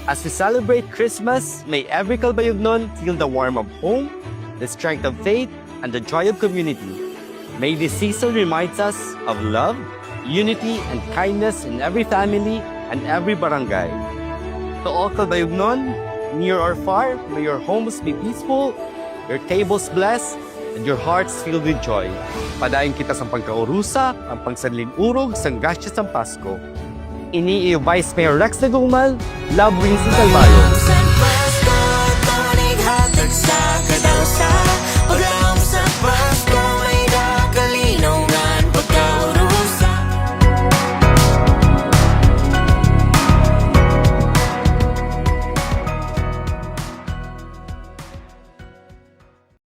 As we celebrate Christmas, may every Kalbayognon feel the warmth of home, the strength of faith, and the joy of community. May this season reminds us of love, unity, and kindness in every family and every barangay. To all Kalbayognon, near or far, may your homes be peaceful, your tables blessed, and your hearts filled with joy. Padayon kita sa pagkaurusa, ang pagsanlin urog, sang gasyas ng Pasko. Ini Vice Mayor Rex Nagumal, Love Wings in Calvario.